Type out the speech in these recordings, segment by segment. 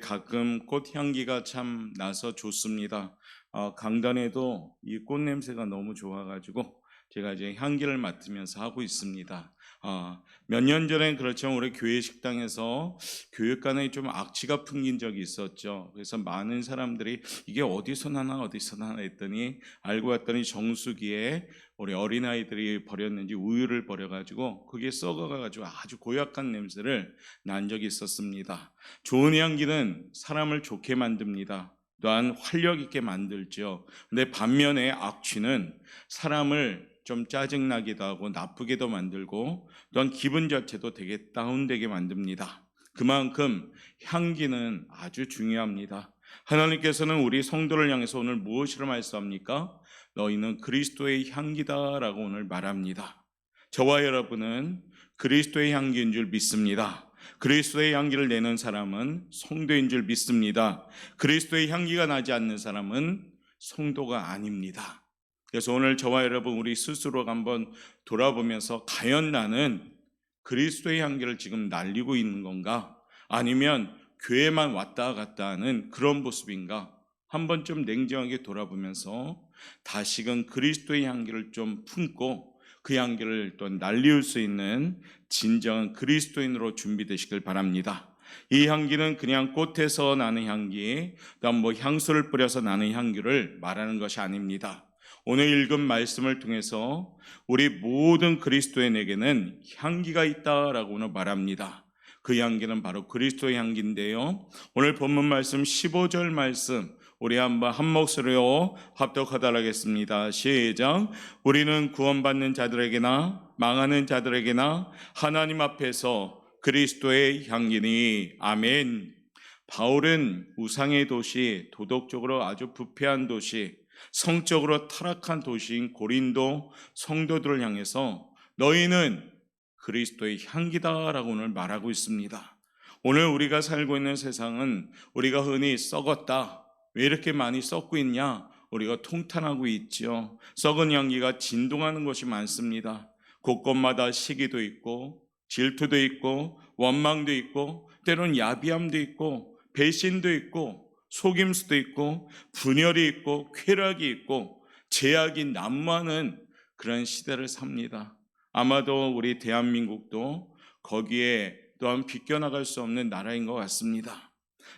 가끔 꽃 향기가 참 나서 좋습니다. 강단에도 이 꽃 냄새가 너무 좋아가지고 제가 이제 향기를 맡으면서 하고 있습니다. 몇 년 전엔 그렇지만 우리 교회 식당에서 교육간에 좀 악취가 풍긴 적이 있었죠. 그래서 많은 사람들이 이게 어디서 나나 어디서 나나 했더니 알고 봤더니 정수기에 우리 어린아이들이 버렸는지 우유를 버려가지고 그게 썩어가지고 아주 고약한 냄새를 난 적이 있었습니다. 좋은 향기는 사람을 좋게 만듭니다. 또한 활력 있게 만들죠. 근데 반면에 악취는 사람을 좀 짜증나기도 하고 나쁘게도 만들고 또한 기분 자체도 되게 다운되게 만듭니다. 그만큼 향기는 아주 중요합니다. 하나님께서는 우리 성도를 향해서 오늘 무엇이라 말씀합니까? 너희는 그리스도의 향기다라고 오늘 말합니다. 저와 여러분은 그리스도의 향기인 줄 믿습니다. 그리스도의 향기를 내는 사람은 성도인 줄 믿습니다. 그리스도의 향기가 나지 않는 사람은 성도가 아닙니다. 그래서 오늘 저와 여러분 우리 스스로 한번 돌아보면서 과연 나는 그리스도의 향기를 지금 날리고 있는 건가? 아니면 교회만 왔다 갔다 하는 그런 모습인가? 한번 좀 냉정하게 돌아보면서 다시금 그리스도의 향기를 좀 품고 그 향기를 또 날리울 수 있는 진정한 그리스도인으로 준비되시길 바랍니다. 이 향기는 그냥 꽃에서 나는 향기, 또한 향수를 뿌려서 나는 향기를 말하는 것이 아닙니다. 오늘 읽은 말씀을 통해서 우리 모든 그리스도인에게는 향기가 있다라고 오늘 말합니다. 그 향기는 바로 그리스도의 향기인데요. 오늘 본문 말씀 15절 말씀 우리 한번 한 목소리로 합독하도록 하겠습니다. 시작. 우리는 구원받는 자들에게나 망하는 자들에게나 하나님 앞에서 그리스도의 향기니. 아멘. 바울은 우상의 도시, 도덕적으로 아주 부패한 도시, 성적으로 타락한 도시인 고린도 성도들을 향해서 너희는 그리스도의 향기다라고 오늘 말하고 있습니다. 오늘 우리가 살고 있는 세상은 우리가 흔히 썩었다, 왜 이렇게 많이 썩고 있냐? 우리가 통탄하고 있죠. 썩은 향기가 진동하는 것이 많습니다. 곳곳마다 시기도 있고 질투도 있고 원망도 있고 때로는 야비함도 있고 배신도 있고 속임수도 있고 분열이 있고 쾌락이 있고 제약이 난무하는 그런 시대를 삽니다. 아마도 우리 대한민국도 거기에 또한 비껴나갈 수 없는 나라인 것 같습니다.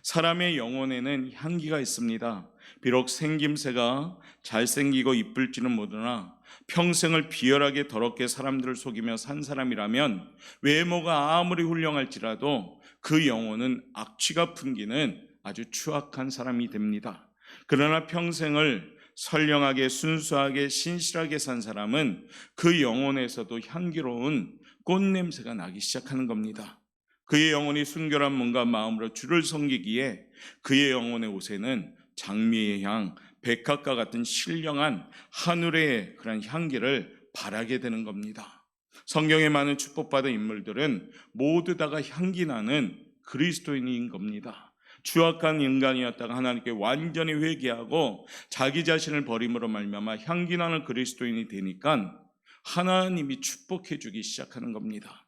사람의 영혼에는 향기가 있습니다. 비록 생김새가 잘생기고 이쁠지는 모르나 평생을 비열하게 더럽게 사람들을 속이며 산 사람이라면 외모가 아무리 훌륭할지라도 그 영혼은 악취가 풍기는 아주 추악한 사람이 됩니다. 그러나 평생을 선량하게 순수하게 신실하게 산 사람은 그 영혼에서도 향기로운 꽃냄새가 나기 시작하는 겁니다. 그의 영혼이 순결한 몸과 마음으로 주를 섬기기에 그의 영혼의 옷에는 장미의 향, 백합과 같은 신령한 하늘의 그런 향기를 발하게 되는 겁니다. 성경에 많은 축복받은 인물들은 모두 다가 향기 나는 그리스도인인 겁니다. 추악한 인간이었다가 하나님께 완전히 회개하고 자기 자신을 버림으로 말미암아 향기 나는 그리스도인이 되니까 하나님이 축복해 주기 시작하는 겁니다.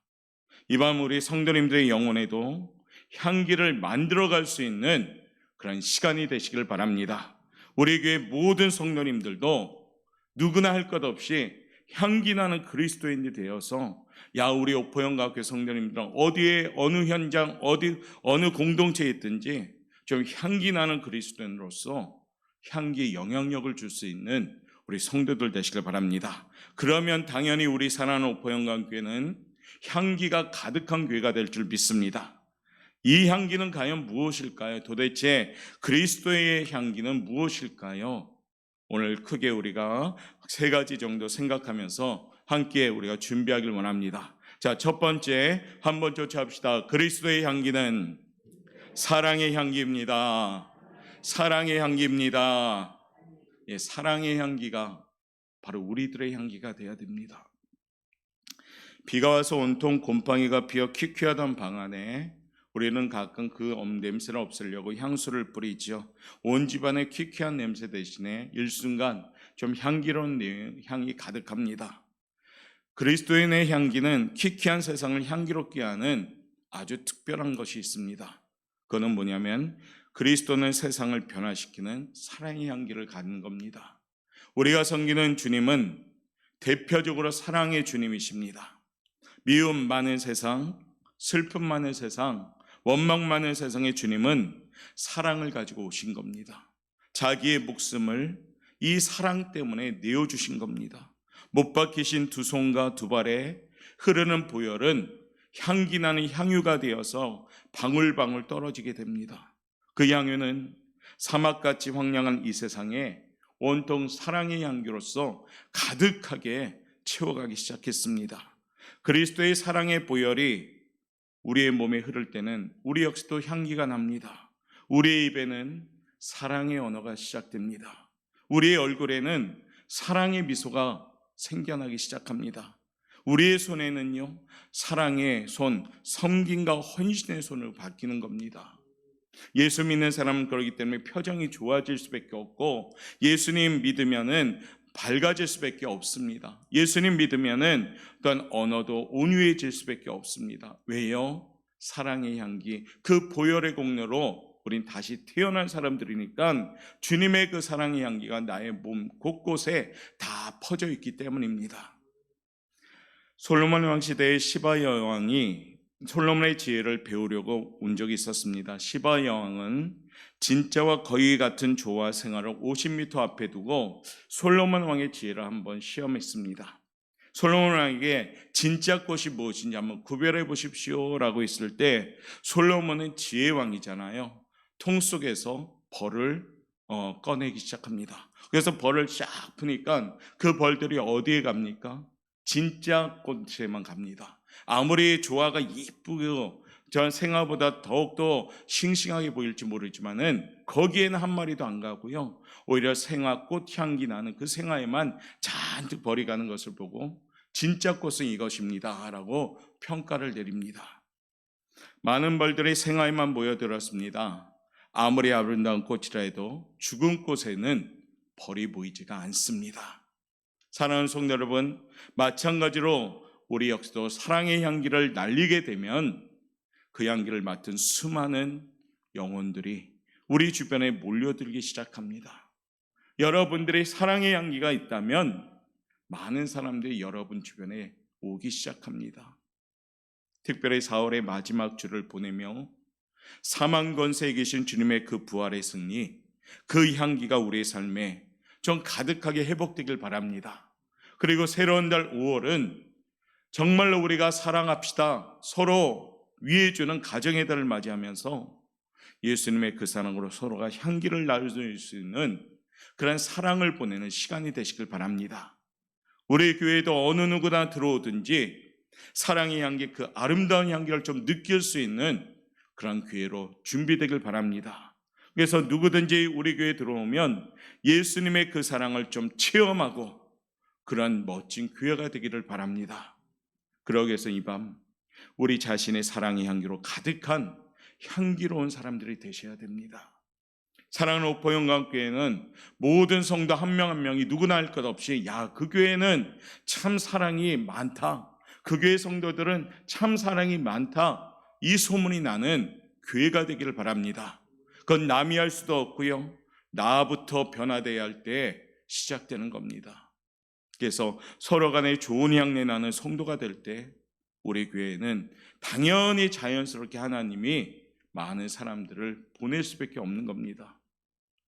이 밤 우리 성도님들의 영혼에도 향기를 만들어갈 수 있는 그런 시간이 되시길 바랍니다. 우리 교회 모든 성도님들도 누구나 할 것 없이 향기 나는 그리스도인이 되어서 우리 옥포영과학교 성도님들은 어디에 어느 현장 어느 공동체에 있든지 좀 향기 나는 그리스도인으로서 향기에 영향력을 줄 수 있는 우리 성도들 되시길 바랍니다. 그러면 당연히 우리 사랑하는 옥포영과학교는 향기가 가득한 교회가 될 줄 믿습니다. 이 향기는 과연 무엇일까요? 도대체 그리스도의 향기는 무엇일까요? 오늘 크게 우리가 세 가지 정도 생각하면서 함께 우리가 준비하길 원합니다. 자, 첫 번째 한번 쫓아합시다. 그리스도의 향기는 사랑의 향기입니다. 사랑의 향기입니다. 예, 사랑의 향기가 바로 우리들의 향기가 되어야 됩니다. 비가 와서 온통 곰팡이가 피어 퀴퀴하던 방 안에 우리는 가끔 그 냄새를 없애려고 향수를 뿌리죠. 온 집안에 퀴퀴한 냄새 대신에 일순간 좀 향기로운 향이 가득합니다. 그리스도인의 향기는 퀴퀴한 세상을 향기롭게 하는 아주 특별한 것이 있습니다. 그거는 뭐냐면 그리스도는 세상을 변화시키는 사랑의 향기를 가는 겁니다. 우리가 섬기는 주님은 대표적으로 사랑의 주님이십니다. 미움 많은 세상, 슬픔 많은 세상, 원망 많은 세상의 주님은 사랑을 가지고 오신 겁니다. 자기의 목숨을 이 사랑 때문에 내어주신 겁니다. 못 박히신 두 손과 두 발에 흐르는 보혈은 향기 나는 향유가 되어서 방울방울 떨어지게 됩니다. 그 향유는 사막같이 황량한 이 세상에 온통 사랑의 향기로서 가득하게 채워가기 시작했습니다. 그리스도의 사랑의 보혈이 우리의 몸에 흐를 때는 우리 역시도 향기가 납니다. 우리의 입에는 사랑의 언어가 시작됩니다. 우리의 얼굴에는 사랑의 미소가 생겨나기 시작합니다. 우리의 손에는요, 사랑의 손, 섬김과 헌신의 손으로 바뀌는 겁니다. 예수 믿는 사람은 그렇기 때문에 표정이 좋아질 수밖에 없고, 예수님 믿으면은 밝아질 수밖에 없습니다. 예수님 믿으면은 어떤 언어도 온유해질 수밖에 없습니다. 왜요? 사랑의 향기, 그 보혈의 공로로 우린 다시 태어난 사람들이니까 주님의 그 사랑의 향기가 나의 몸 곳곳에 다 퍼져 있기 때문입니다. 솔로몬 왕 시대의 시바 여왕이 솔로몬의 지혜를 배우려고 온 적이 있었습니다. 시바 여왕은 진짜와 거의 같은 조화 생활을 50m 앞에 두고 솔로몬 왕의 지혜를 한번 시험했습니다. 솔로몬 왕에게 진짜 꽃이 무엇인지 한번 구별해 보십시오 라고 했을 때, 솔로몬은 지혜 왕이잖아요. 통 속에서 벌을 꺼내기 시작합니다. 그래서 벌을 쫙 푸니까 그 벌들이 어디에 갑니까? 진짜 꽃에만 갑니다. 아무리 조화가 이쁘고 전 생화보다 더욱더 싱싱하게 보일지 모르지만은 거기에는 한 마리도 안 가고요, 오히려 생화 꽃 향기 나는 그 생화에만 잔뜩 벌이 가는 것을 보고 진짜 꽃은 이것입니다 라고 평가를 내립니다. 많은 벌들이 생화에만 모여들었습니다. 아무리 아름다운 꽃이라 해도 죽은 꽃에는 벌이 보이지가 않습니다. 사랑하는 성도 여러분, 마찬가지로 우리 역시도 사랑의 향기를 날리게 되면 그 향기를 맡은 수많은 영혼들이 우리 주변에 몰려들기 시작합니다. 여러분들의 사랑의 향기가 있다면 많은 사람들이 여러분 주변에 오기 시작합니다. 특별히 4월의 마지막 주를 보내며 사망 권세에 계신 주님의 그 부활의 승리, 그 향기가 우리의 삶에 좀 가득하게 회복되길 바랍니다. 그리고 새로운 달 5월은 정말로 우리가 사랑합시다, 서로 위해주는 가정의 달을 맞이하면서 예수님의 그 사랑으로 서로가 향기를 나눌 수 있는 그런 사랑을 보내는 시간이 되시길 바랍니다. 우리 교회에도 어느 누구나 들어오든지 사랑의 향기, 그 아름다운 향기를 좀 느낄 수 있는 그런 교회로 준비되길 바랍니다. 그래서 누구든지 우리 교회에 들어오면 예수님의 그 사랑을 좀 체험하고 그런 멋진 교회가 되기를 바랍니다. 그러기 위해서 이 밤 우리 자신의 사랑의 향기로 가득한 향기로운 사람들이 되셔야 됩니다. 사랑하는 오포영광교회는 모든 성도 한 명 한 명이 누구나 할 것 없이, 야, 그 교회는 참 사랑이 많다, 그 교회 성도들은 참 사랑이 많다, 이 소문이 나는 교회가 되기를 바랍니다. 그건 남이 할 수도 없고요, 나부터 변화되어야 할 때 시작되는 겁니다. 그래서 서로 간에 좋은 향내 나는 성도가 될 때 우리 교회는 당연히 자연스럽게 하나님이 많은 사람들을 보낼 수밖에 없는 겁니다.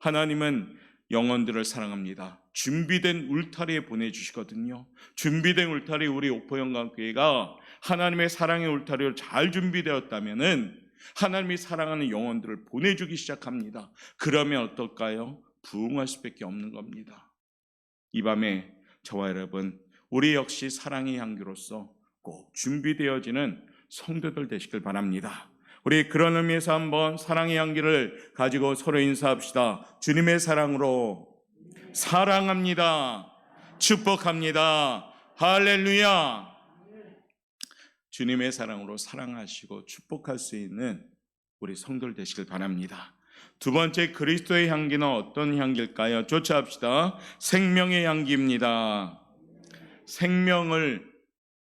하나님은 영혼들을 사랑합니다. 준비된 울타리에 보내주시거든요. 준비된 울타리, 우리 옥포영광교회가 하나님의 사랑의 울타리로 잘 준비되었다면은 하나님이 사랑하는 영혼들을 보내주기 시작합니다. 그러면 어떨까요? 부흥할 수밖에 없는 겁니다. 이 밤에 저와 여러분, 우리 역시 사랑의 향기로서 꼭 준비되어지는 성도들 되시길 바랍니다. 우리 그런 의미에서 한번 사랑의 향기를 가지고 서로 인사합시다. 주님의 사랑으로 사랑합니다. 축복합니다. 할렐루야. 주님의 사랑으로 사랑하시고 축복할 수 있는 우리 성도들 되시길 바랍니다. 두 번째, 그리스도의 향기는 어떤 향기일까요? 쫓아합시다. 생명의 향기입니다. 생명을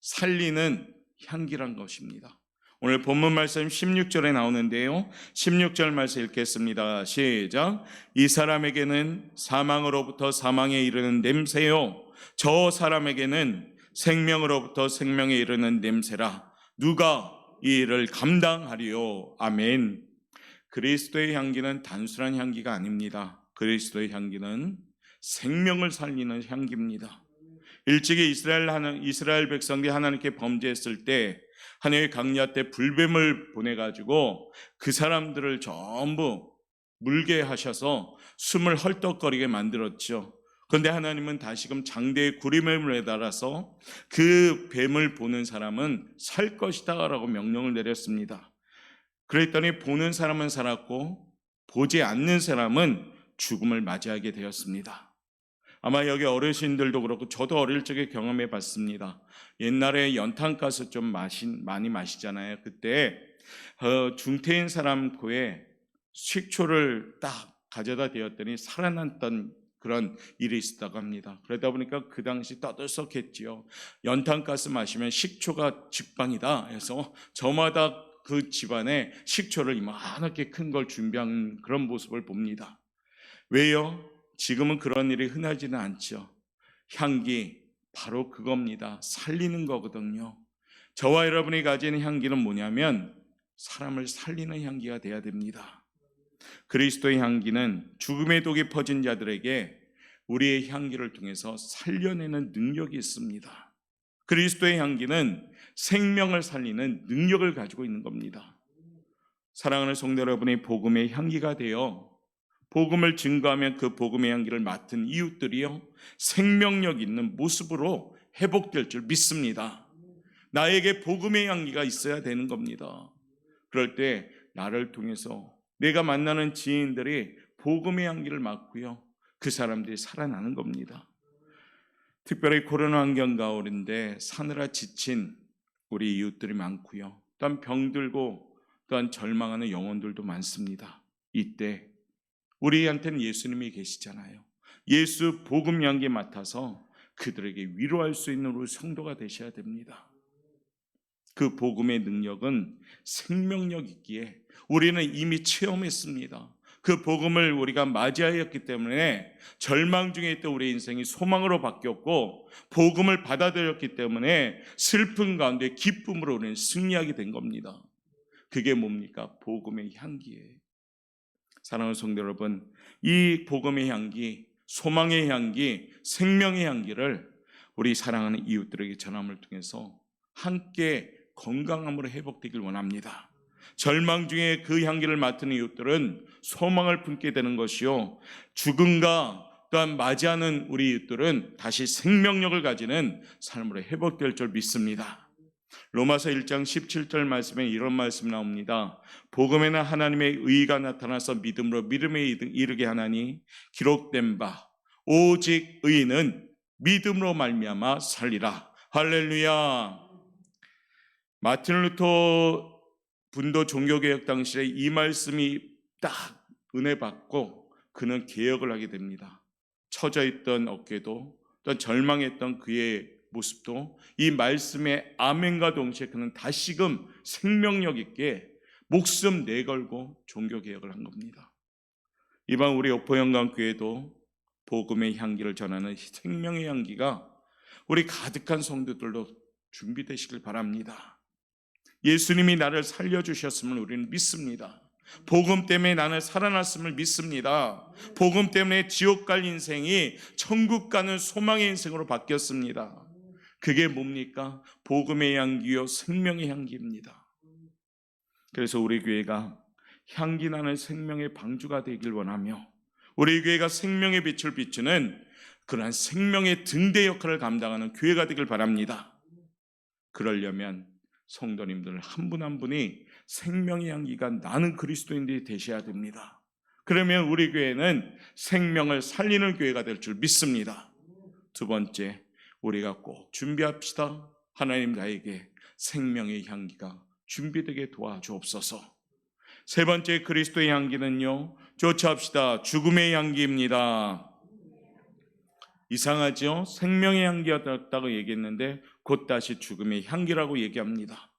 살리는 향기란 것입니다. 오늘 본문 말씀 16절에 나오는데요. 16절 말씀 읽겠습니다. 시작. 이 사람에게는 사망으로부터 사망에 이르는 냄새요, 저 사람에게는 생명으로부터 생명에 이르는 냄새라. 누가 이 일을 감당하리요. 아멘. 그리스도의 향기는 단순한 향기가 아닙니다. 그리스도의 향기는 생명을 살리는 향기입니다. 일찍이 이스라엘 백성들이 하나님께 범죄했을 때 하나님의 강야 때 불뱀을 보내가지고 그 사람들을 전부 물게 하셔서 숨을 헐떡거리게 만들었죠. 그런데 하나님은 다시금 장대의 구림을 매달아서 그 뱀을 보는 사람은 살 것이다 라고 명령을 내렸습니다. 그랬더니 보는 사람은 살았고 보지 않는 사람은 죽음을 맞이하게 되었습니다. 아마 여기 어르신들도 그렇고 저도 어릴 적에 경험해 봤습니다. 옛날에 연탄가스 좀 많이 마시잖아요. 그때 중태인 사람 코에 식초를 딱 가져다 대었더니 살아났던 그런 일이 있었다고 합니다. 그러다 보니까 그 당시 떠들썩했지요. 연탄가스 마시면 식초가 직방이다 해서 저마다 그 집안에 식초를 이만하게 큰 걸 준비한 그런 모습을 봅니다. 왜요? 지금은 그런 일이 흔하지는 않죠. 향기, 바로 그겁니다. 살리는 거거든요. 저와 여러분이 가진 향기는 뭐냐면 사람을 살리는 향기가 돼야 됩니다. 그리스도의 향기는 죽음의 독이 퍼진 자들에게 우리의 향기를 통해서 살려내는 능력이 있습니다. 그리스도의 향기는 생명을 살리는 능력을 가지고 있는 겁니다. 사랑하는 성도 여러분의 복음의 향기가 되어 복음을 증거하면 그 복음의 향기를 맡은 이웃들이요, 생명력 있는 모습으로 회복될 줄 믿습니다. 나에게 복음의 향기가 있어야 되는 겁니다. 그럴 때 나를 통해서 내가 만나는 지인들이 복음의 향기를 맡고요, 그 사람들이 살아나는 겁니다. 특별히 코로나 환경 가운데 사느라 지친 우리 이웃들이 많고요, 또한 병들고 또한 절망하는 영혼들도 많습니다. 이때 우리한테는 예수님이 계시잖아요. 예수 복음 향기 맡아서 그들에게 위로할 수 있는 우리 성도가 되셔야 됩니다. 그 복음의 능력은 생명력 있기에 우리는 이미 체험했습니다. 그 복음을 우리가 맞이하였기 때문에 절망 중에 있던 우리 인생이 소망으로 바뀌었고, 복음을 받아들였기 때문에 슬픈 가운데 기쁨으로 우리는 승리하게 된 겁니다. 그게 뭡니까? 복음의 향기예요. 사랑하는 성도 여러분, 이 복음의 향기, 소망의 향기, 생명의 향기를 우리 사랑하는 이웃들에게 전함을 통해서 함께 건강함으로 회복되길 원합니다. 절망 중에 그 향기를 맡은 이웃들은 소망을 품게 되는 것이요, 죽음과 또한 맞이하는 우리 이웃들은 다시 생명력을 가지는 삶으로 회복될 줄 믿습니다. 로마서 1장 17절 말씀에 이런 말씀 나옵니다. 복음에는 하나님의 의가 나타나서 믿음으로 믿음에 이르게 하나니 기록된 바 오직 의인은 믿음으로 말미암아 살리라. 할렐루야. 마틴 루터 분도 종교개혁 당시에 이 말씀이 딱 은혜 받고 그는 개혁을 하게 됩니다. 처져 있던 어깨도 또 절망했던 그의 모습도 이 말씀에 아멘과 동시에 그는 다시금 생명력 있게 목숨 내걸고 종교개혁을 한 겁니다. 이번 우리 오포영광교회도 복음의 향기를 전하는 생명의 향기가 우리 가득한 성도들로 준비되시길 바랍니다. 예수님이 나를 살려주셨음을 우리는 믿습니다. 복음 때문에 나는 살아났음을 믿습니다. 복음 때문에 지옥 갈 인생이 천국 가는 소망의 인생으로 바뀌었습니다. 그게 뭡니까? 복음의 향기요, 생명의 향기입니다. 그래서 우리 교회가 향기 나는 생명의 방주가 되길 원하며, 우리 교회가 생명의 빛을 비추는 그러한 생명의 등대 역할을 감당하는 교회가 되길 바랍니다. 그러려면 성도님들 한 분 한 분이 생명의 향기가 나는 그리스도인들이 되셔야 됩니다. 그러면 우리 교회는 생명을 살리는 교회가 될 줄 믿습니다. 두 번째, 우리가 꼭 준비합시다. 하나님 나에게 생명의 향기가 준비되게 도와주옵소서. 세 번째, 그리스도의 향기는요, 조차합시다. 죽음의 향기입니다. 이상하죠? 생명의 향기였다고 얘기했는데 곧 다시 죽음의 향기라고 얘기합니다.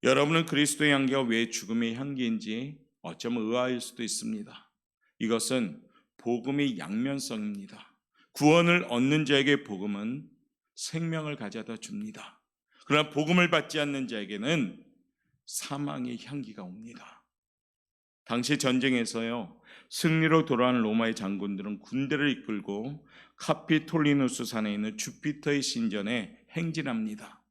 여러분은 그리스도의 향기가 왜 죽음의 향기인지 어쩌면 의아할 수도 있습니다. 이것은 복음의 양면성입니다. 구원을 얻는 자에게 복음은 생명을 가져다 줍니다. 그러나 복음을 받지 않는 자에게는 사망의 향기가 옵니다. 당시 전쟁에서요, 승리로 돌아온 로마의 장군들은 군대를 이끌고 카피톨리누스 산에 있는 주피터의 신전에 행진합니다.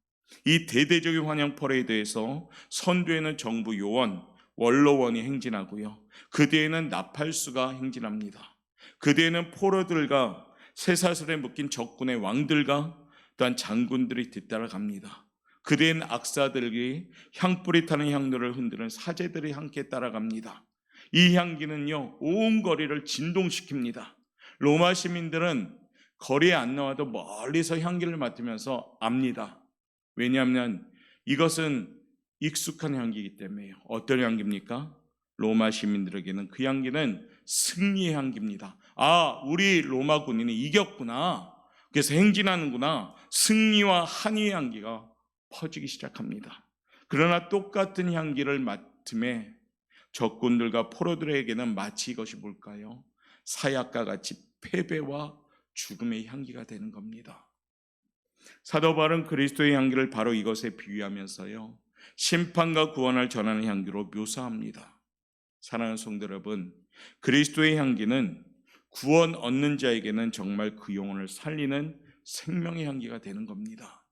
이 대대적인 환영 퍼레이드에서 선두에는 정부 요원, 원로원이 행진하고요. 그 뒤에는 나팔수가 행진합니다. 그 뒤에는 포로들과 쇠사슬에 묶인 적군의 왕들과 또한 장군들이 뒤따라갑니다. 그 뒤엔 악사들이 향불이 타는 향로를 흔드는 사제들이 함께 따라갑니다. 이 향기는요, 온 거리를 진동시킵니다. 로마 시민들은 거리에 안 나와도 멀리서 향기를 맡으면서 압니다. 왜냐하면 이것은 익숙한 향기이기 때문에요. 어떤 향기입니까? 로마 시민들에게는 그 향기는 승리의 향기입니다. 아, 우리 로마 군인이 이겼구나. 그래서 행진하는구나. 승리와 한의의 향기가 퍼지기 시작합니다. 그러나 똑같은 향기를 맡음에 적군들과 포로들에게는 마치 이것이 뭘까요? 사약과 같이 패배와 죽음의 향기가 되는 겁니다. 사도 바울은 그리스도의 향기를 바로 이것에 비유하면서요, 심판과 구원을 전하는 향기로 묘사합니다. 사랑하는 성도 여러분, 그리스도의 향기는 구원 얻는 자에게는 정말 그 영혼을 살리는 생명의 향기가 되는 겁니다.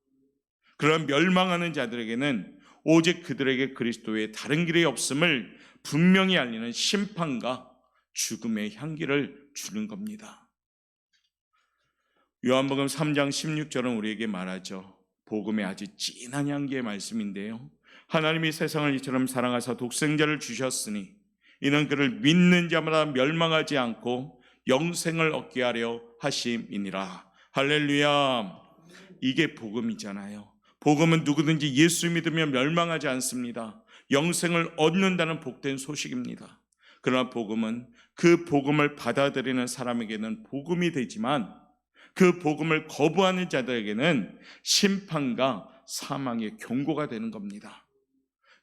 그런 멸망하는 자들에게는 오직 그들에게 그리스도 외에 다른 길이 없음을 분명히 알리는 심판과 죽음의 향기를 주는 겁니다. 요한복음 3장 16절은 우리에게 말하죠. 복음의 아주 진한 향기의 말씀인데요, 하나님이 세상을 이처럼 사랑하사 독생자를 주셨으니 이는 그를 믿는 자마다 멸망하지 않고 영생을 얻게 하려 하심이니라. 할렐루야. 이게 복음이잖아요. 복음은 누구든지 예수 믿으면 멸망하지 않습니다. 영생을 얻는다는 복된 소식입니다. 그러나 복음은 그 복음을 받아들이는 사람에게는 복음이 되지만 그 복음을 거부하는 자들에게는 심판과 사망의 경고가 되는 겁니다.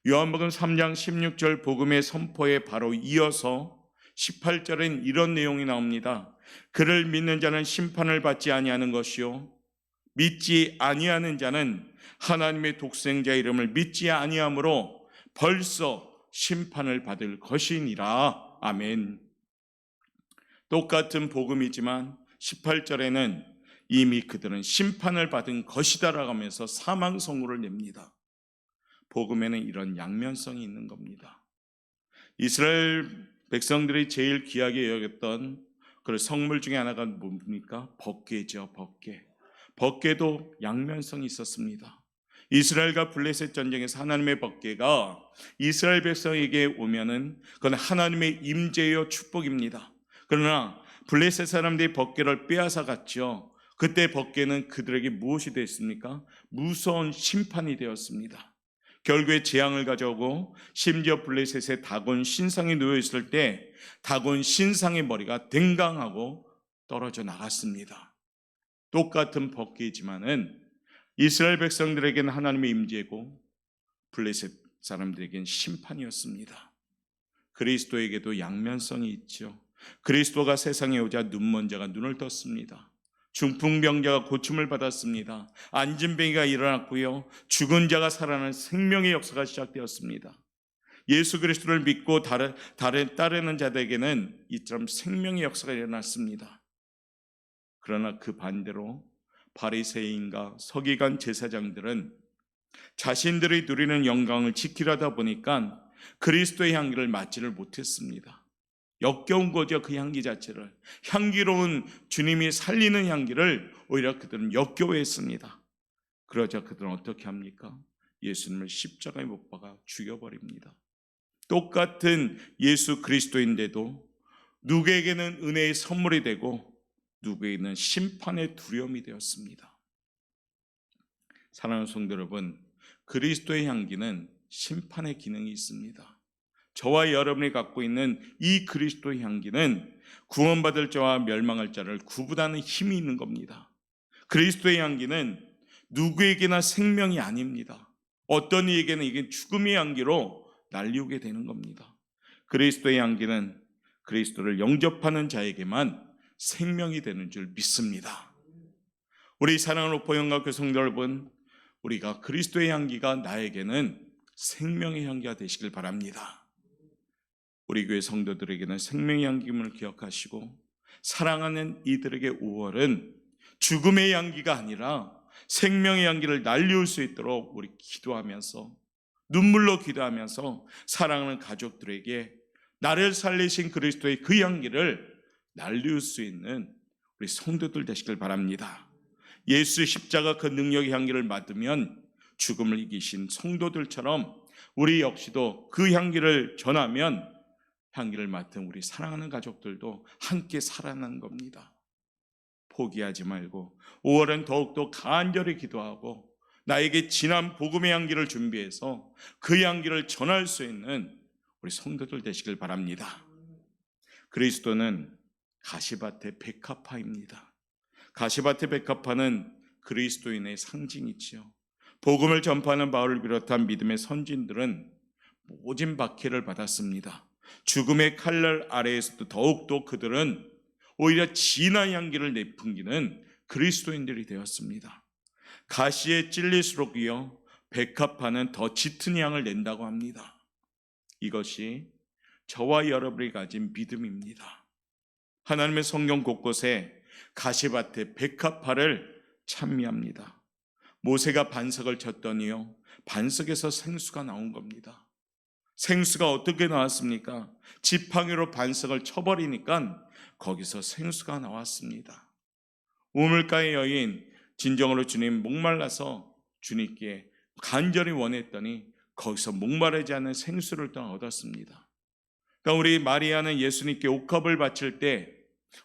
요한복음 3장 16절 복음의 선포에 바로 이어서 18절엔 이런 내용이 나옵니다. 그를 믿는 자는 심판을 받지 아니하는 것이요 믿지 아니하는 자는 하나님의 독생자 이름을 믿지 아니함으로 벌써 심판을 받을 것이니라. 아멘. 똑같은 복음이지만 18절에는 이미 그들은 심판을 받은 것이다라고 하면서 사망 선고를 냅니다. 복음에는 이런 양면성이 있는 겁니다. 이스라엘 백성들이 제일 귀하게 여겼던 그 성물 중에 하나가 뭡니까? 법궤죠. 법궤. 법궤도 양면성이 있었습니다. 이스라엘과 블레셋 전쟁에서 하나님의 법궤가 이스라엘 백성에게 오면은 그건 하나님의 임재요 축복입니다. 그러나 블레셋 사람들이 법궤를 빼앗아 갔죠. 그때 법궤는 그들에게 무엇이 됐습니까? 무서운 심판이 되었습니다. 결국에 재앙을 가져오고 심지어 블레셋에 다곤 신상이 놓여 있을 때 다곤 신상의 머리가 댕강하고 떨어져 나갔습니다. 똑같은 법궤지만은 이스라엘 백성들에게는 하나님의 임재고 블레셋 사람들에게는 심판이었습니다. 그리스도에게도 양면성이 있죠. 그리스도가 세상에 오자 눈먼 자가 눈을 떴습니다. 중풍병자가 고침을 받았습니다. 안진뱅이가 일어났고요, 죽은 자가 살아나는 생명의 역사가 시작되었습니다. 예수 그리스도를 믿고 따르는 자들에게는 이처럼 생명의 역사가 일어났습니다. 그러나 그 반대로 바리새인과 서기관 제사장들은 자신들이 누리는 영광을 지키려다 보니까 그리스도의 향기를 맡지를 못했습니다. 역겨운 거죠. 그 향기 자체를, 향기로운 주님이 살리는 향기를 오히려 그들은 역겨워했습니다. 그러자 그들은 어떻게 합니까? 예수님을 십자가에 못 박아 죽여버립니다. 똑같은 예수 그리스도인데도 누구에게는 은혜의 선물이 되고 누구에게는 심판의 두려움이 되었습니다. 사랑하는 성도 여러분, 그리스도의 향기는 심판의 기능이 있습니다. 저와 여러분이 갖고 있는 이 그리스도의 향기는 구원받을 자와 멸망할 자를 구분하는 힘이 있는 겁니다. 그리스도의 향기는 누구에게나 생명이 아닙니다. 어떤 이에게는 이게 죽음의 향기로 날리우게 되는 겁니다. 그리스도의 향기는 그리스도를 영접하는 자에게만 생명이 되는 줄 믿습니다. 우리 사랑하는 오포영각교 성도 여러분, 우리가 그리스도의 향기가 나에게는 생명의 향기가 되시길 바랍니다. 우리 교회 성도들에게는 생명의 향기임을 기억하시고, 사랑하는 이들에게 5월은 죽음의 향기가 아니라 생명의 향기를 날리울 수 있도록 우리 기도하면서, 눈물로 기도하면서 사랑하는 가족들에게 나를 살리신 그리스도의 그 향기를 날리울 수 있는 우리 성도들 되시길 바랍니다. 예수 십자가 그 능력의 향기를 맡으면 죽음을 이기신 성도들처럼 우리 역시도 그 향기를 전하면 향기를 맡은 우리 사랑하는 가족들도 함께 살아나는 겁니다. 포기하지 말고 5월은 더욱더 간절히 기도하고 나에게 진한 복음의 향기를 준비해서 그 향기를 전할 수 있는 우리 성도들 되시길 바랍니다. 그리스도는 가시밭의 백합화입니다. 가시밭의 백합화는 그리스도인의 상징이지요. 복음을 전파하는 바울을 비롯한 믿음의 선진들은 모진 박해를 받았습니다. 죽음의 칼날 아래에서도 더욱더 그들은 오히려 진한 향기를 내뿜기는 그리스도인들이 되었습니다. 가시에 찔릴수록이요 백합화는 더 짙은 향을 낸다고 합니다. 이것이 저와 여러분이 가진 믿음입니다. 하나님의 성경 곳곳에 가시밭의 백합화를 찬미합니다. 모세가 반석을 쳤더니요 반석에서 생수가 나온 겁니다. 생수가 어떻게 나왔습니까? 지팡이로 반석을 쳐버리니까 거기서 생수가 나왔습니다. 우물가의 여인 진정으로 주님 목말라서 주님께 간절히 원했더니 거기서 목마르지 않은 생수를 또 얻었습니다. 그러니까 우리 마리아는 예수님께 옥합을 바칠 때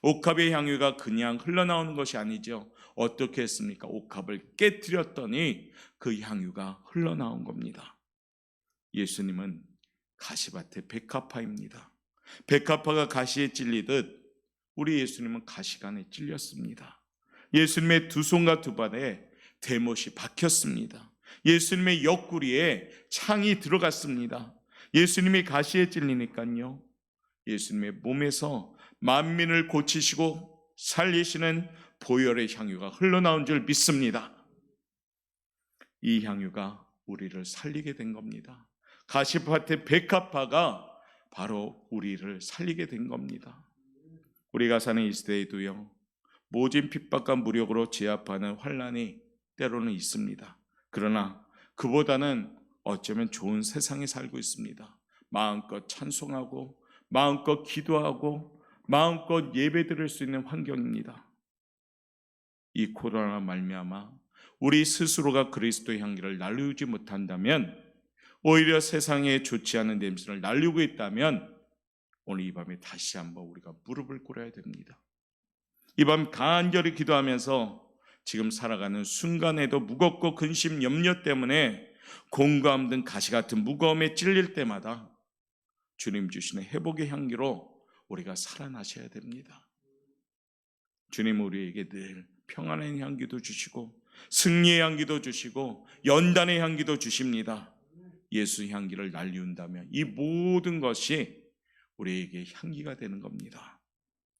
옥합의 향유가 그냥 흘러나오는 것이 아니죠. 어떻게 했습니까? 옥합을 깨뜨렸더니 그 향유가 흘러나온 겁니다. 예수님은 가시밭의 백합화입니다. 백합화가 가시에 찔리듯 우리 예수님은 가시관에 찔렸습니다. 예수님의 두 손과 두 발에 대못이 박혔습니다. 예수님의 옆구리에 창이 들어갔습니다. 예수님이 가시에 찔리니까요 예수님의 몸에서 만민을 고치시고 살리시는 보혈의 향유가 흘러나온 줄 믿습니다. 이 향유가 우리를 살리게 된 겁니다. 가시밭의 백합화가 바로 우리를 살리게 된 겁니다. 우리가 사는 이 시대에도요 모진 핍박과 무력으로 제압하는 환난이 때로는 있습니다. 그러나 그보다는 어쩌면 좋은 세상에 살고 있습니다. 마음껏 찬송하고 마음껏 기도하고 마음껏 예배드릴 수 있는 환경입니다. 이 코로나 말미암아 우리 스스로가 그리스도의 향기를 날리우지 못한다면, 오히려 세상에 좋지 않은 냄새를 날리고 있다면 오늘 이 밤에 다시 한번 우리가 무릎을 꿇어야 됩니다. 이 밤 간절히 기도하면서 지금 살아가는 순간에도 무겁고 근심 염려 때문에 공감 등 가시 같은 무거움에 찔릴 때마다 주님 주시는 회복의 향기로 우리가 살아나셔야 됩니다. 주님 우리에게 늘 평안의 향기도 주시고 승리의 향기도 주시고 연단의 향기도 주십니다. 예수 향기를 날리운다면 이 모든 것이 우리에게 향기가 되는 겁니다.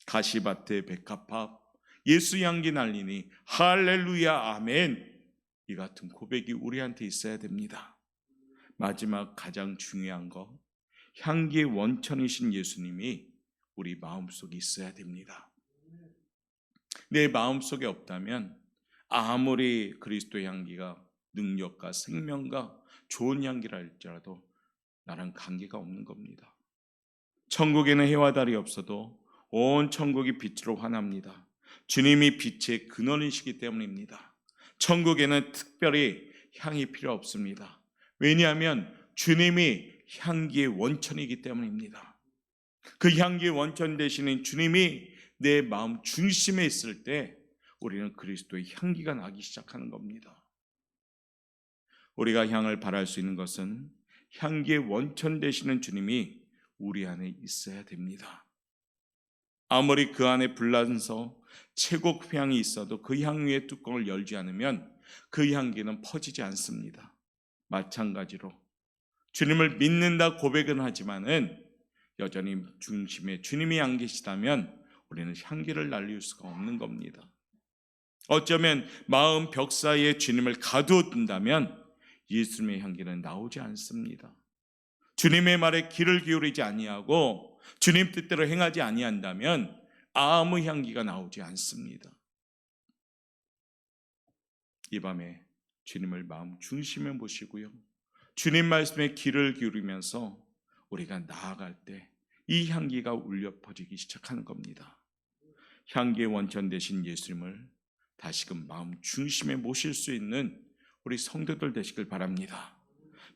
가시밭의 백합화, 예수 향기 날리니 할렐루야 아멘, 이 같은 고백이 우리한테 있어야 됩니다. 마지막 가장 중요한 거, 향기의 원천이신 예수님이 우리 마음속에 있어야 됩니다. 내 마음속에 없다면 아무리 그리스도의 향기가 능력과 생명과 좋은 향기라 할지라도 나랑 관계가 없는 겁니다. 천국에는 해와 달이 없어도 온 천국이 빛으로 환합니다. 주님이 빛의 근원이시기 때문입니다. 천국에는 특별히 향이 필요 없습니다. 왜냐하면 주님이 향기의 원천이기 때문입니다. 그 향기의 원천 되시는 주님이 내 마음 중심에 있을 때 우리는 그리스도의 향기가 나기 시작하는 겁니다. 우리가 향을 발할 수 있는 것은 향기의 원천 되시는 주님이 우리 안에 있어야 됩니다. 아무리 그 안에 불란서 최고 향이 있어도 그 향유의 뚜껑을 열지 않으면 그 향기는 퍼지지 않습니다. 마찬가지로 주님을 믿는다 고백은 하지만은 여전히 중심에 주님이 안 계시다면 우리는 향기를 날릴 수가 없는 겁니다. 어쩌면 마음 벽 사이에 주님을 가두어 둔다면 예수님의 향기는 나오지 않습니다. 주님의 말에 귀를 기울이지 아니하고 주님 뜻대로 행하지 아니한다면 아무 향기가 나오지 않습니다. 이 밤에 주님을 마음 중심에 모시고요, 주님 말씀에 귀를 기울이면서 우리가 나아갈 때 이 향기가 울려 퍼지기 시작하는 겁니다. 향기의 원천 되신 예수님을 다시금 마음 중심에 모실 수 있는 우리 성도들 되시길 바랍니다.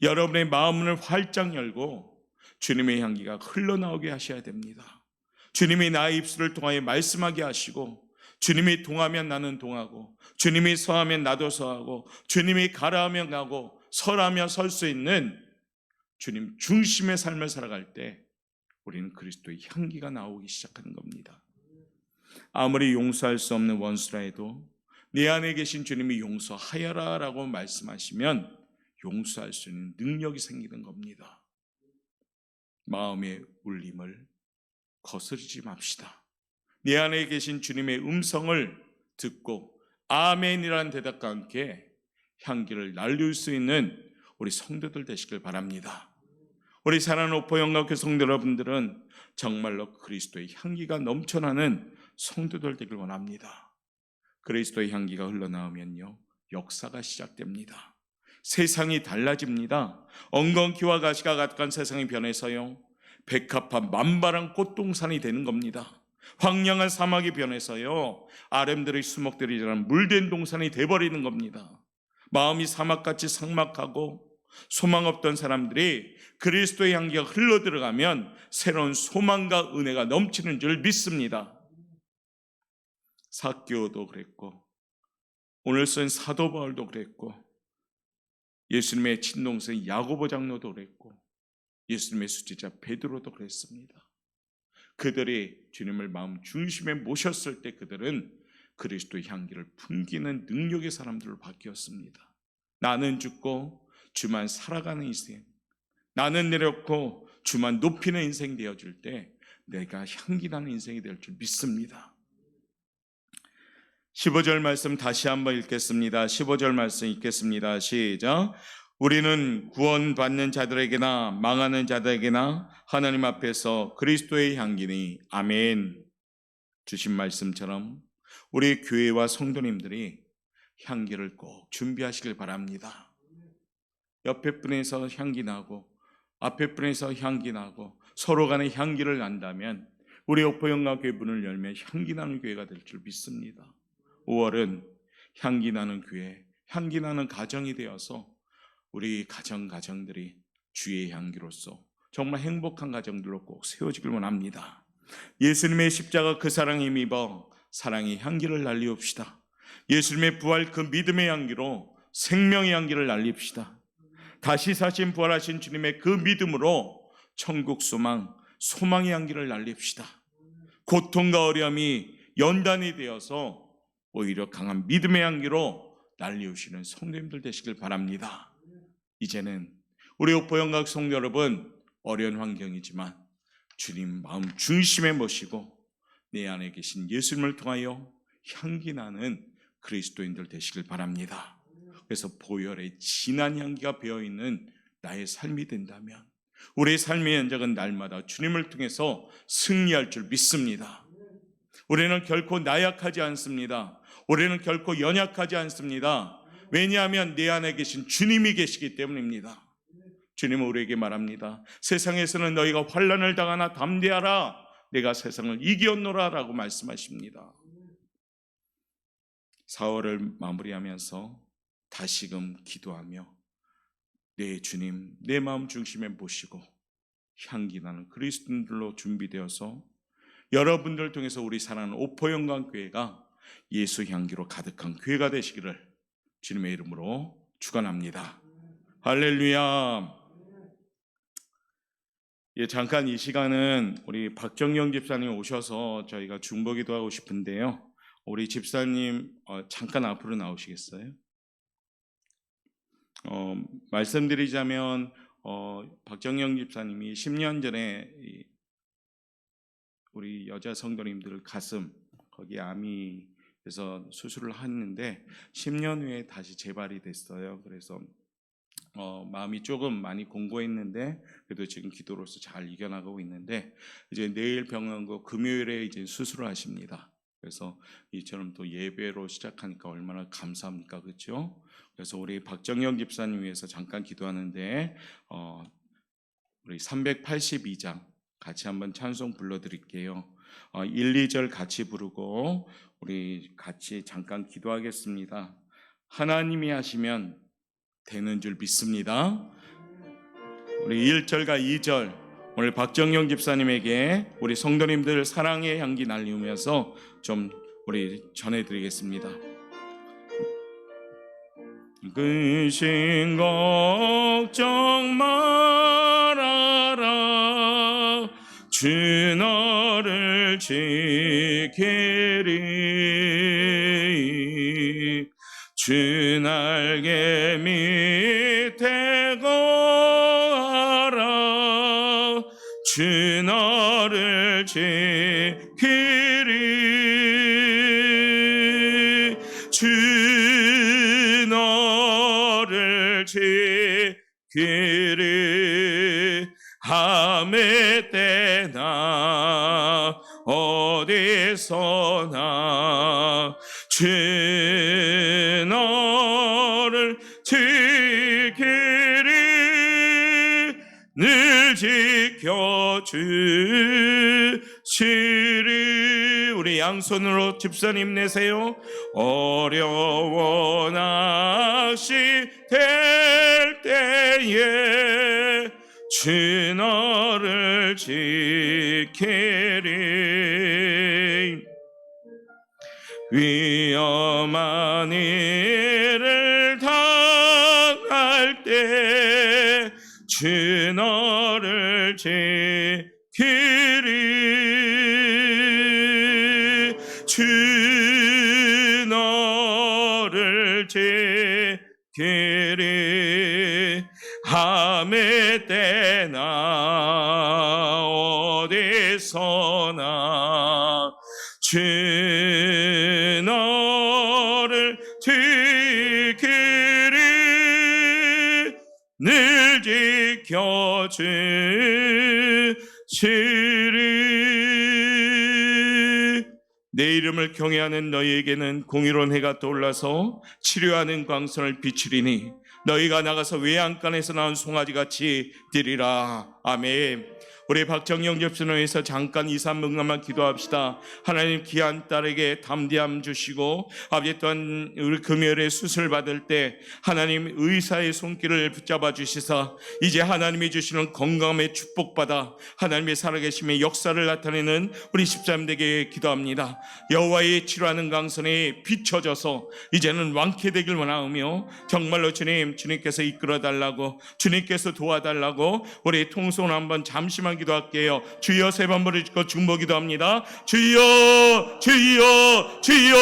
여러분의 마음을 활짝 열고 주님의 향기가 흘러나오게 하셔야 됩니다. 주님이 나의 입술을 통하여 말씀하게 하시고, 주님이 동하면 나는 동하고, 주님이 서하면 나도 서하고, 주님이 가라하면 가고 설하며 설 수 있는 주님 중심의 삶을 살아갈 때 우리는 그리스도의 향기가 나오기 시작하는 겁니다. 아무리 용서할 수 없는 원수라 해도 내 안에 계신 주님이 용서하여라 라고 말씀하시면 용서할 수 있는 능력이 생기는 겁니다. 마음의 울림을 거스르지 맙시다. 내 안에 계신 주님의 음성을 듣고 아멘이라는 대답과 함께 향기를 날릴 수 있는 우리 성도들 되시길 바랍니다. 우리 사랑하는 오포영각교 성도 여러분들은 정말로 그리스도의 향기가 넘쳐나는 성도들 되길 원합니다. 그리스도의 향기가 흘러나오면요, 역사가 시작됩니다. 세상이 달라집니다. 엉겅퀴와 가시가 가득한 세상이 변해서요, 백합화 만발한 꽃동산이 되는 겁니다. 황량한 사막이 변해서요, 아름드리 수목들이 자란 물된 동산이 돼버리는 겁니다. 마음이 사막같이 삭막하고 소망 없던 사람들이 그리스도의 향기가 흘러들어가면 새로운 소망과 은혜가 넘치는 줄 믿습니다. 삭개오도 그랬고, 오늘 쓴 사도 바울도 그랬고, 예수님의 친동생 야고보 장로도 그랬고, 예수님의 수제자 베드로도 그랬습니다. 그들이 주님을 마음 중심에 모셨을 때 그들은 그리스도의 향기를 풍기는 능력의 사람들로 바뀌었습니다. 나는 죽고 주만 살아가는 인생, 나는 내렸고 주만 높이는 인생 되어줄 때 내가 향기나는 인생이 될 줄 믿습니다. 15절 말씀 다시 한번 읽겠습니다. 15절 말씀 읽겠습니다. 시작. 우리는 구원받는 자들에게나 망하는 자들에게나 하나님 앞에서 그리스도의 향기니 아멘. 주신 말씀처럼 우리 교회와 성도님들이 향기를 꼭 준비하시길 바랍니다. 옆에 분에서 향기 나고 앞에 분에서 향기 나고 서로 간에 향기를 난다면 우리 오포영락교회 문을 열면 향기 나는 교회가 될 줄 믿습니다. 5월은 향기 나는 교회, 향기 나는 가정이 되어서 우리 가정들이 주의 향기로서 정말 행복한 가정들로 꼭 세워지길 원합니다. 예수님의 십자가 그 사랑에 힘입어 사랑의 향기를 날리웁시다. 예수님의 부활 그 믿음의 향기로 생명의 향기를 날립시다. 다시 사신 부활하신 주님의 그 믿음으로 천국 소망, 소망의 향기를 날립시다. 고통과 어려움이 연단이 되어서 오히려 강한 믿음의 향기로 날리우시는 성도님들 되시길 바랍니다. 이제는 우리 오포영각 성도 여러분, 어려운 환경이지만 주님 마음 중심에 모시고 내 안에 계신 예수님을 통하여 향기 나는 그리스도인들 되시길 바랍니다. 그래서 보혈의 진한 향기가 배어있는 나의 삶이 된다면 우리의 삶의 현장은 날마다 주님을 통해서 승리할 줄 믿습니다. 우리는 결코 나약하지 않습니다. 우리는 결코 연약하지 않습니다. 왜냐하면 내 안에 계신 주님이 계시기 때문입니다. 주님은 우리에게 말합니다. 세상에서는 너희가 환난을 당하나 담대하라. 내가 세상을 이겼노라 라고 말씀하십니다. 4월을 마무리하면서 다시금 기도하며 내 주님, 내 마음 중심에 모시고 향기 나는 그리스도인들로 준비되어서 여러분들 통해서 우리 사랑하는 오포영광교회가 예수 향기로 가득한 교회가 되시기를 주님의 이름으로 축원합니다. 할렐루야. 잠깐 이 시간은 우리 박정영 집사님 오셔서 저희가 중보기도 하고 싶은데요. 우리 집사님 잠깐 앞으로 나오시겠어요? 말씀드리자면 박정영 집사님이 10년 전에 우리 여자 성도님들 가슴 거기 암이에서 수술을 했는데 10년 후에 다시 재발이 됐어요. 그래서 마음이 조금 많이 공고했는데 그래도 지금 기도로서 잘 이겨나가고 있는데 이제 내일 병원 고 금요일에 이제 수술을 하십니다. 그래서 이처럼 또 예배로 시작하니까 얼마나 감사합니까, 그렇죠? 그래서 우리 박정영 집사님 위해서 잠깐 기도하는데 우리 382장 같이 한번 찬송 불러드릴게요. 1, 2절 같이 부르고 우리 같이 잠깐 기도하겠습니다. 하나님이 하시면 되는 줄 믿습니다. 우리 1절과 2절 오늘 박정영 집사님에게 우리 성도님들 사랑의 향기 날리면서 좀 우리 전해드리겠습니다. 근심 걱정 말아라 주 너를 지키리 주 날개 밑에 거하라 주 너를 지키리 주 너를 지키리 아무 때나 어디서나 주 너를 지키리 늘 지켜주시리. 우리 양손으로 집사님 내세요. 어려워 낚시 될 때에 주 너를 지키리 위험한 일을 당할 때 주 너를 지키리 주 너를 지키리 아무 때나 어디서나 주 너를 지키리 늘 지켜주시리. 내 이름을 경외하는 너희에게는 공의로운 해가 떠올라서 치료하는 광선을 비추리니 너희가 나가서 외양간에서 나온 송아지같이 뛰리라. 아멘. 우리 박정영 집사님에서 잠깐 2, 3분간만 기도합시다. 하나님 귀한 딸에게 담대함 주시고 아버지 또한 우리 금요일에 수술 받을 때 하나님 의사의 손길을 붙잡아 주시사 이제 하나님이 주시는 건강함에 축복받아 하나님의 살아계심의 역사를 나타내는 우리 집사님에게 기도합니다. 여호와의 치료하는 강선에 비춰져서 이제는 완쾌되길 원하오며 정말로 주님께서 이끌어달라고 주님께서 도와달라고 우리 통성을 한번 잠시만 기도할게요. 주여 세 번 부르짖고 중보 기도합니다. 주여 주여 주여.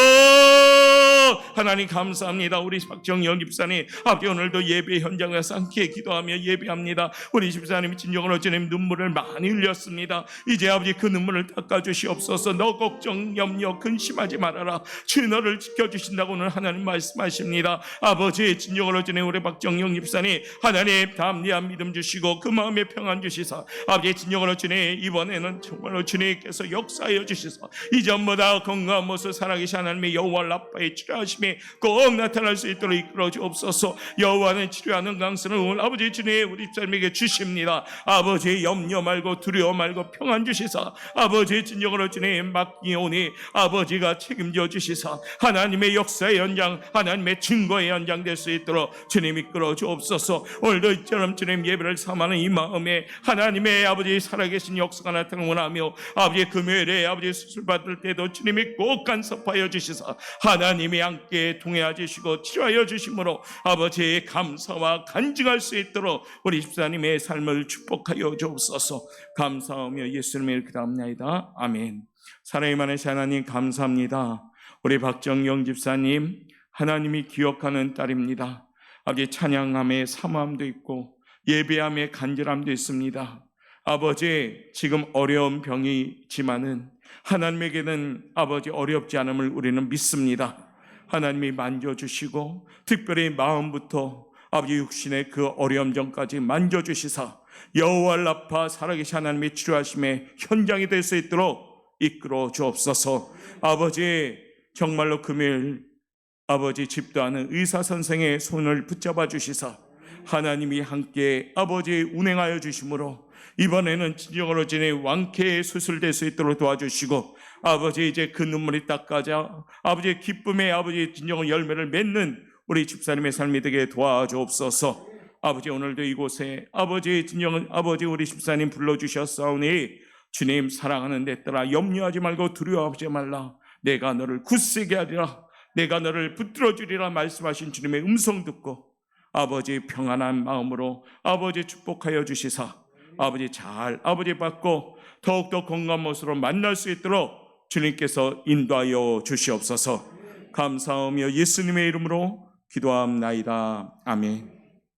하나님 감사합니다. 우리 박정영 집사님 아버지 오늘도 예배 현장에 가서 함께 기도하며 예배합니다. 우리 집사님이 진정으로 주님 눈물을 많이 흘렸습니다. 이제 아버지 그 눈물을 닦아주시옵소서. 너 걱정 염려 근심하지 말아라. 주 너를 지켜주신다고는 하나님 말씀하십니다. 아버지 진정으로 주님 우리 박정영 집사님 하나님 담대한 믿음 주시고 그 마음에 평안 주시사 아버지 진정으로 주님 이번에는 정말로 주님께서 역사하여 주시사 이전보다 건강한 모습 살아계신 하나님의 여호와 라파의 치료하심이 꼭 나타날 수 있도록 이끌어 주옵소서. 여호와는 치료하는 강선을 오늘 아버지 주님 우리 집사님에게 주십니다. 아버지 염려 말고 두려워 말고 평안 주시사 아버지 진정으로 주님 맡기오니 아버지가 책임져 주시사 하나님의 역사의 연장 하나님의 증거의 연장 될 수 있도록 주님 이끌어 주옵소서. 오늘도 이처럼 주님 예배를 삼하는 이 마음에 하나님의 아버지 살아계신 역사가 나타나기 원하며 아버지 금요일에 아버지 수술 받을 때도 주님이 꼭 간섭하여 주시사 하나님이 함께 동행하여 주시고 치료하여 주심으로 아버지의 감사와 간증할 수 있도록 우리 집사님의 삶을 축복하여 주옵소서. 감사하며 예수님의 이름으로 기도합니다. 아멘. 사랑이 많으신 하나님 감사합니다. 우리 박정영 집사님 하나님이 기억하는 딸입니다. 아버지 찬양함에 사모함도 있고 예배함에 간절함도 있습니다. 아버지 지금 어려운 병이 있지만은 하나님에게는 아버지 어렵지 않음을 우리는 믿습니다. 하나님이 만져주시고 특별히 마음부터 아버지 육신의 그 어려움 전까지 만져주시사 여호와 라파 살아계신 하나님의 치료하심의 현장이 될 수 있도록 이끌어 주옵소서. 아버지 정말로 금일 아버지 집도하는 의사 선생의 손을 붙잡아 주시사 하나님이 함께 아버지 운행하여 주심으로 이번에는 진정으로 진의 완쾌의 수술될 수 있도록 도와주시고 아버지 이제 그 눈물이 닦아져 아버지의 기쁨의 아버지 진정한 열매를 맺는 우리 집사님의 삶이 되게 도와주옵소서. 아버지 오늘도 이곳에 아버지 진정한 아버지 우리 집사님 불러주셨사오니 주님 사랑하는 데 따라 염려하지 말고 두려워하지 말라. 내가 너를 굳세게 하리라. 내가 너를 붙들어주리라 말씀하신 주님의 음성 듣고 아버지 평안한 마음으로 아버지 축복하여 주시사 아버지 잘 아버지 받고 더욱더 건강한 모습으로 만날 수 있도록 주님께서 인도하여 주시옵소서. 감사하며 예수님의 이름으로 기도합나이다. 아멘.